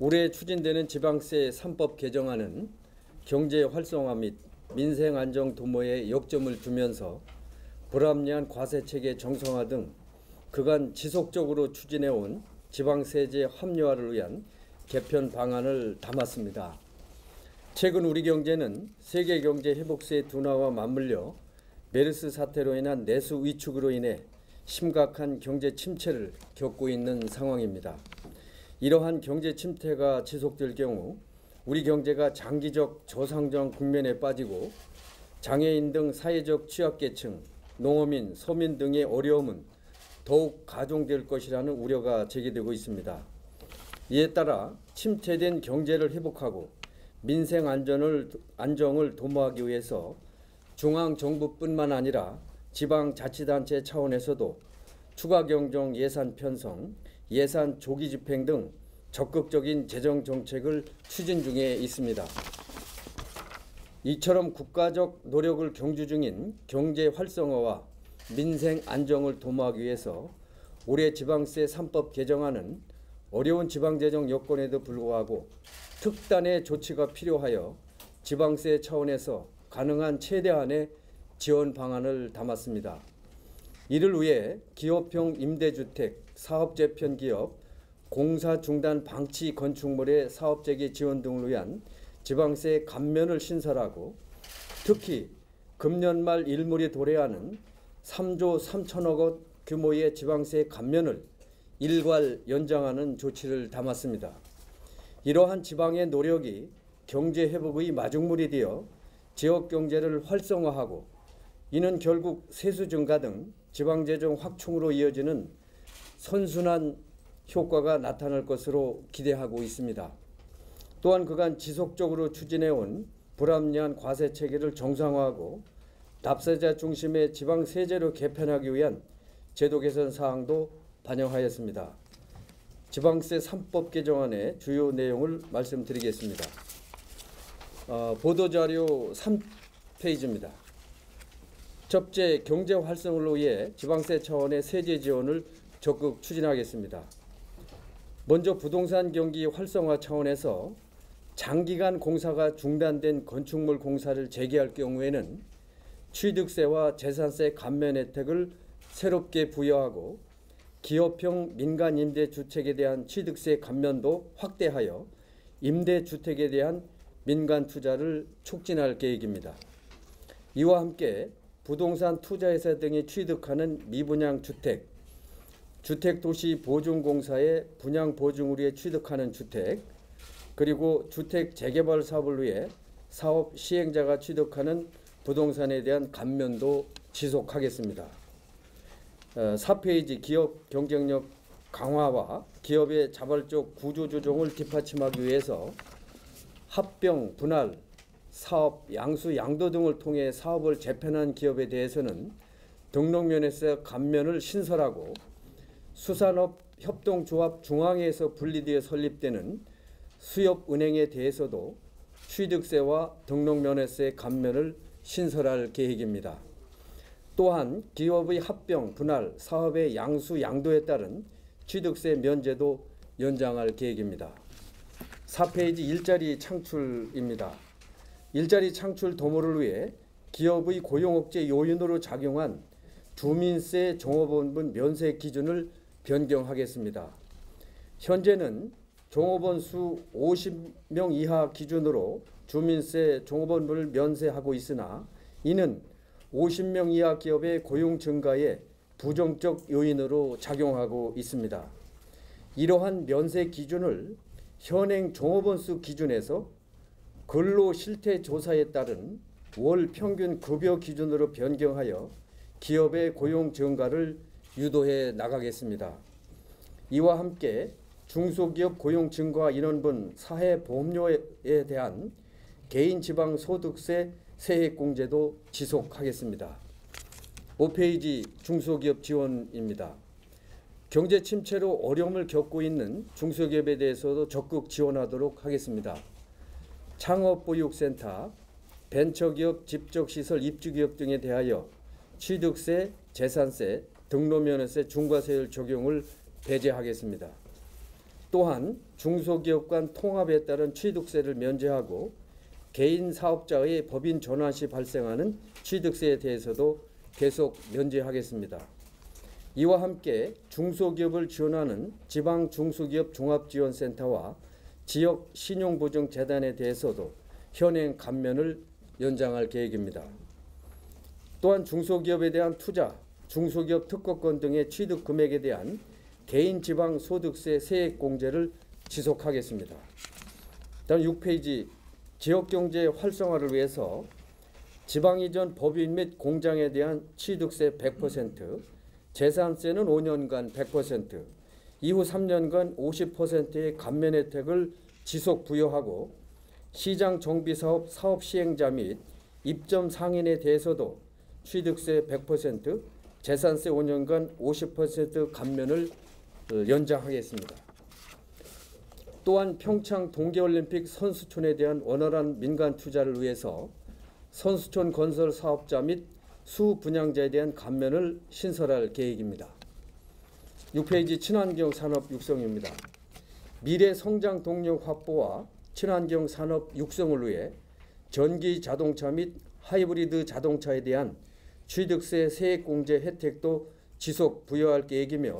올해 추진되는 지방세 3법 개정안은 경제 활성화 및 민생 안정 도모에 역점을 두면서 불합리한 과세체계 정상화 등 그간 지속적으로 추진해온 지방세제 합리화를 위한 개편 방안을 담았습니다. 최근 우리 경제는 세계 경제 회복세의 둔화와 맞물려 메르스 사태로 인한 내수 위축으로 인해 심각한 경제 침체를 겪고 있는 상황입니다. 이러한 경제 침체가 지속될 경우 우리 경제가 장기적 저성장 국면에 빠지고 장애인 등 사회적 취약계층, 농어민, 서민 등의 어려움은 더욱 가중될 것이라는 우려가 제기되고 있습니다. 이에 따라 침체된 경제를 회복하고 민생 안정을 도모하기 위해서 중앙정부뿐만 아니라 지방자치단체 차원에서도 추가경정 예산 편성, 예산 조기 집행 등 적극적인 재정 정책을 추진 중에 있습니다. 이처럼 국가적 노력을 경주 중인 경제 활성화와 민생 안정을 도모하기 위해서 올해 지방세 3법 개정안은 어려운 지방재정 여건에도 불구하고 특단의 조치가 필요하여 지방세 차원에서 가능한 최대한의 지원 방안을 담았습니다. 이를 위해 기업형 임대주택, 사업재편 기업, 공사 중단 방치 건축물의 사업재개 지원 등을 위한 지방세 감면을 신설하고 특히 금년 말 일몰이 도래하는 3조 3천억 원 규모의 지방세 감면을 일괄 연장하는 조치를 담았습니다. 이러한 지방의 노력이 경제 회복의 마중물이 되어 지역 경제를 활성화하고 이는 결국 세수 증가 등 지방재정 확충으로 이어지는 선순환 효과가 나타날 것으로 기대하고 있습니다. 또한 그간 지속적으로 추진해온 불합리한 과세체계를 정상화하고 납세자 중심의 지방세제로 개편하기 위한 제도 개선 사항도 반영하였습니다. 지방세 3법 개정안의 주요 내용을 말씀드리겠습니다. 보도자료 3페이지입니다. 첫째, 경제 활성화를 위해 지방세 차원의 세제 지원을 적극 추진하겠습니다. 먼저 부동산 경기 활성화 차원에서 장기간 공사가 중단된 건축물 공사를 재개할 경우에는 취득세와 재산세 감면 혜택을 새롭게 부여하고 기업형 민간 임대주택에 대한 취득세 감면도 확대하여 임대주택에 대한 민간 투자를 촉진할 계획입니다. 이와 함께 부동산 투자회사 등이 취득하는 미분양 주택, 주택도시보증공사의 분양보증으로 취득하는 주택, 그리고 주택 재개발 사업을 위해 사업 시행자가 취득하는 부동산에 대한 감면도 지속하겠습니다. 4페이지 기업 경쟁력 강화와 기업의 자발적 구조조정을 뒷받침하기 위해서 합병, 분할, 사업, 양수, 양도 등을 통해 사업을 재편한 기업에 대해서는 등록면에서 감면을 신설하고 수산업 협동조합 중앙회에서 분리되어 설립되는 수협은행에 대해서도 취득세와 등록면에서의 감면을 신설할 계획입니다. 또한 기업의 합병, 분할, 사업의 양수, 양도에 따른 취득세 면제도 연장할 계획입니다. 4페이지 일자리 창출입니다. 일자리 창출 도모를 위해 기업의 고용억제 요인으로 작용한 주민세 종업원분 면세 기준을 변경하겠습니다. 현재는 종업원 수 50명 이하 기준으로 주민세 종업원분을 면세하고 있으나 이는 50명 이하 기업의 고용 증가에 부정적 요인으로 작용하고 있습니다. 이러한 면세 기준을 현행 종업원 수 기준에서 근로실태조사에 따른 월 평균 급여 기준으로 변경하여 기업의 고용 증가를 유도해 나가겠습니다. 이와 함께 중소기업 고용 증가 인원분 사회보험료에 대한 개인지방소득세 세액공제도 지속하겠습니다. 5페이지 중소기업 지원입니다. 경제 침체로 어려움을 겪고 있는 중소기업에 대해서도 적극 지원하도록 하겠습니다. 창업보육센터, 벤처기업, 집적시설, 입주기업 등에 대하여 취득세, 재산세, 등록면허세, 중과세율 적용을 배제하겠습니다. 또한 중소기업 간 통합에 따른 취득세를 면제하고 개인 사업자의 법인 전환 시 발생하는 취득세에 대해서도 계속 면제하겠습니다. 이와 함께 중소기업을 지원하는 지방중소기업 종합지원센터와 지역신용보증재단에 대해서도 현행 감면을 연장할 계획입니다. 또한 중소기업에 대한 투자, 중소기업 특허권 등의 취득 금액에 대한 개인 지방 소득세 세액 공제를 지속하겠습니다. 다음 6페이지 지역경제 활성화를 위해서 지방 이전 법인 및 공장에 대한 취득세 100%, 재산세는 5년간 100%, 이후 3년간 50%의 감면 혜택을 지속 부여하고 시장 정비 사업 사업 시행자 및 입점 상인에 대해서도 취득세 100%, 재산세 5년간 50% 감면을 연장하겠습니다. 또한 평창 동계올림픽 선수촌에 대한 원활한 민간 투자를 위해서 선수촌 건설 사업자 및 수분양자에 대한 감면을 신설할 계획입니다. 6페이지 친환경 산업 육성입니다. 미래 성장 동력 확보와 친환경 산업 육성을 위해 전기 자동차 및 하이브리드 자동차에 대한 취득세 세액 공제 혜택도 지속 부여할 계획이며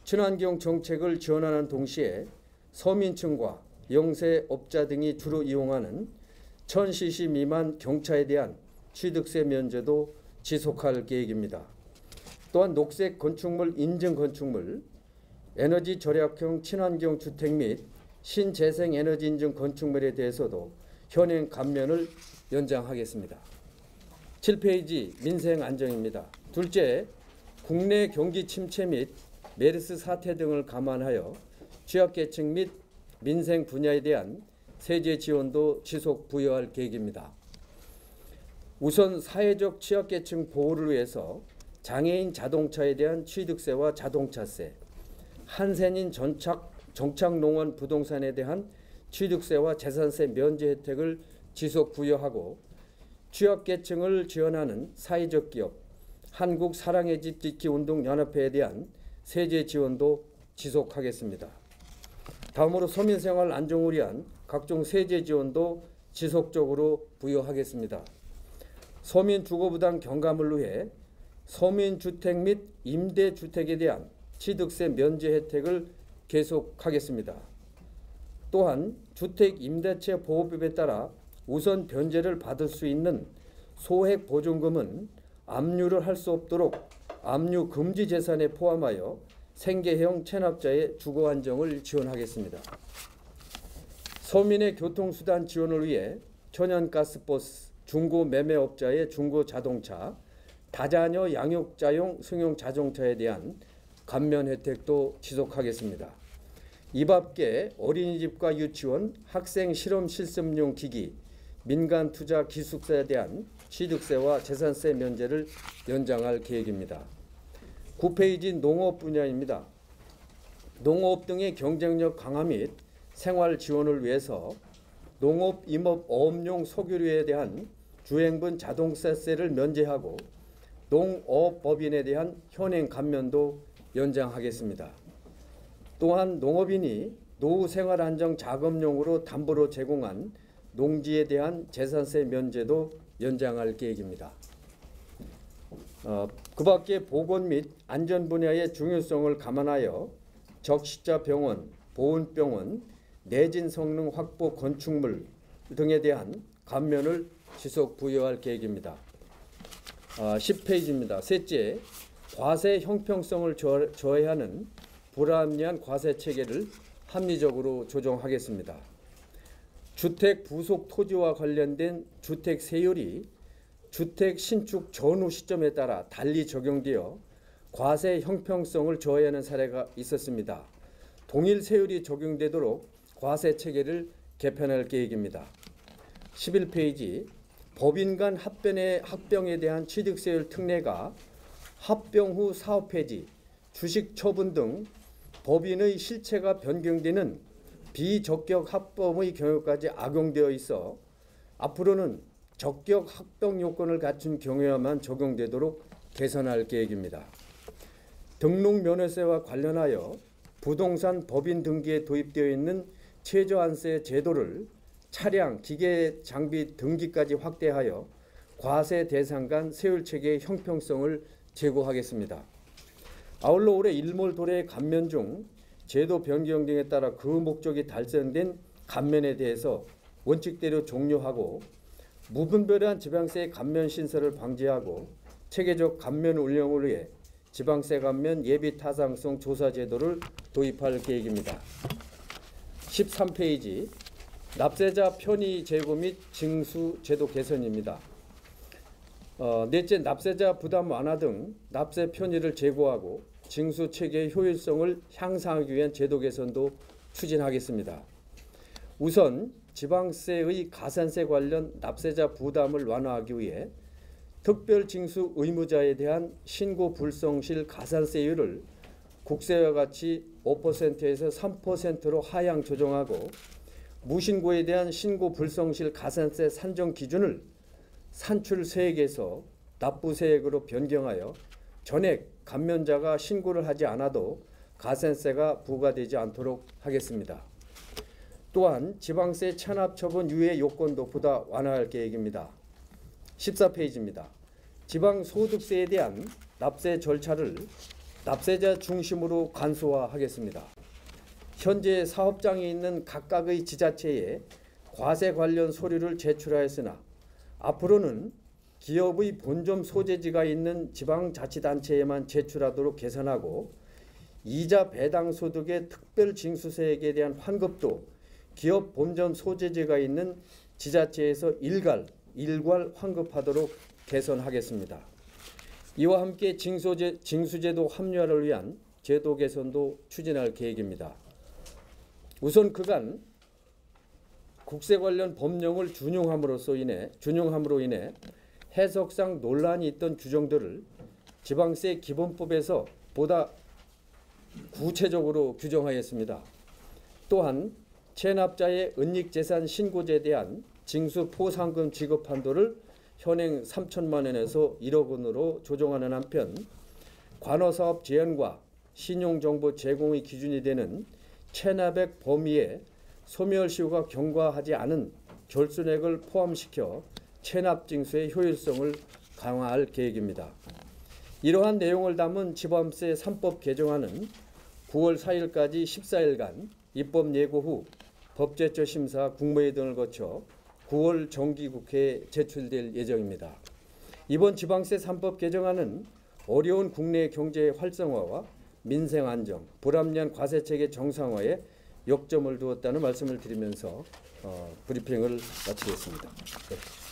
친환경 정책을 지원하는 동시에 서민층과 영세업자 등이 주로 이용하는 1000cc 미만 경차에 대한 취득세 면제도 지속할 계획입니다. 또한 녹색 건축물 인증 건축물, 에너지 절약형 친환경 주택 및 신재생 에너지 인증 건축물에 대해서도 현행 감면을 연장하겠습니다. 7페이지 민생 안정입니다. 둘째, 국내 경기 침체 및 메르스 사태 등을 감안하여 취약계층 및 민생 분야에 대한 세제 지원도 지속 부여할 계획입니다. 우선 사회적 취약계층 보호를 위해서 장애인 자동차에 대한 취득세와 자동차세, 한센인 정착농원 부동산에 대한 취득세와 재산세 면제 혜택을 지속 부여하고 취약계층을 지원하는 사회적 기업, 한국 사랑의 집 지키 운동연합회에 대한 세제 지원도 지속하겠습니다. 다음으로 서민생활 안정을 위한 각종 세제 지원도 지속적으로 부여하겠습니다. 서민 주거부담 경감을 위해 서민주택 및 임대주택에 대한 취득세 면제 혜택을 계속하겠습니다. 또한 주택임대차 보호법에 따라 우선 변제를 받을 수 있는 소액 보증금은 압류를 할 수 없도록 압류 금지 재산에 포함하여 생계형 체납자의 주거 안정을 지원하겠습니다. 서민의 교통수단 지원을 위해 천연가스버스, 중고 매매업자의 중고 자동차, 다자녀 양육자용 승용 자동차에 대한 감면 혜택도 지속하겠습니다. 이 밖에 어린이집과 유치원, 학생 실험 실습용 기기, 민간 투자 기숙사에 대한 취득세와 재산세 면제를 연장할 계획입니다. 9페이지 농업 분야입니다. 농업 등의 경쟁력 강화 및 생활 지원을 위해서 농업 임업 어업용 석유류에 대한 주행분 자동차세를 면제하고 농업법인에 대한 현행 감면도 연장하겠습니다. 또한 농업인이 노후 생활 안정 자금용으로 담보로 제공한 농지에 대한 재산세 면제도 연장할 계획입니다. 그 밖에 보건 및 안전 분야의 중요성을 감안하여 적시자 병원, 보훈병원, 내진 성능 확보 건축물 등에 대한 감면을 지속 부여할 계획입니다. 10페이지입니다. 셋째, 과세 형평성을 저해하는 불합리한 과세 체계를 합리적으로 조정하겠습니다. 주택 부속 토지와 관련된 주택 세율이 주택 신축 전후 시점에 따라 달리 적용되어 과세 형평성을 저해하는 사례가 있었습니다. 동일 세율이 적용되도록 과세 체계를 개편할 계획입니다. 11페이지 법인 간 합병에 대한 취득세율 특례가 합병 후 사업 폐지, 주식 처분 등 법인의 실체가 변경되는 비적격 합병의 경우까지 악용되어 있어 앞으로는 적격 합병 요건을 갖춘 경우에만 적용되도록 개선할 계획입니다. 등록 면허세와 관련하여 부동산 법인 등기에 도입되어 있는 최저한세 제도를 차량, 기계, 장비 등기까지 확대하여 과세 대상 간 세율 체계의 형평성을 제고하겠습니다. 아울러 올해 일몰 도래 감면 중 제도 변경 등에 따라 그 목적이 달성된 감면에 대해서 원칙대로 종료하고 무분별한 지방세 감면 신설을 방지하고 체계적 감면 운영을 위해 지방세 감면 예비 타당성 조사 제도를 도입할 계획입니다. 13페이지 납세자 편의 제고 및 징수 제도 개선입니다. 넷째, 납세자 부담 완화 등 납세 편의를 제고하고 징수 체계의 효율성을 향상하기 위한 제도 개선도 추진하겠습니다. 우선 지방세의 가산세 관련 납세자 부담을 완화하기 위해 특별징수 의무자에 대한 신고 불성실 가산세율을 국세와 같이 5%에서 3%로 하향 조정하고 무신고에 대한 신고 불성실 가산세 산정 기준을 산출세액에서 납부세액으로 변경하여 전액 감면자가 신고를 하지 않아도 가산세가 부과되지 않도록 하겠습니다. 또한 지방세 체납 처분 유예 요건도 보다 완화할 계획입니다. 14페이지입니다. 지방소득세에 대한 납세 절차를 납세자 중심으로 간소화하겠습니다. 현재 사업장이 있는 각각의 지자체에 과세 관련 서류를 제출하였으나 앞으로는 기업의 본점 소재지가 있는 지방자치단체에만 제출하도록 개선하고 이자 배당 소득의 특별징수세액에 대한 환급도 기업 본점 소재지가 있는 지자체에서 일괄 환급하도록 개선하겠습니다. 이와 함께 징수제도 합리화를 위한 제도 개선도 추진할 계획입니다. 우선 그간 국세 관련 법령을 준용함으로 인해 해석상 논란이 있던 규정들을 지방세 기본법에서 보다 구체적으로 규정하였습니다. 또한 체납자의 은닉재산 신고제에 대한 징수 포상금 지급 한도를 현행 3천만 원에서 1억 원으로 조정하는 한편 관어사업 제한과 신용정보 제공의 기준이 되는 체납액 범위에 소멸시효가 경과하지 않은 결손액을 포함시켜 체납징수의 효율성을 강화할 계획입니다. 이러한 내용을 담은 지방세 3법 개정안은 9월 4일까지 14일간 입법 예고 후 법제처 심사, 국무회의 등을 거쳐 9월 정기국회에 제출될 예정입니다. 이번 지방세 3법 개정안은 어려운 국내 경제 활성화와 민생 안정, 불합리한 과세체계 정상화에 역점을 두었다는 말씀을 드리면서 브리핑을 마치겠습니다. 네.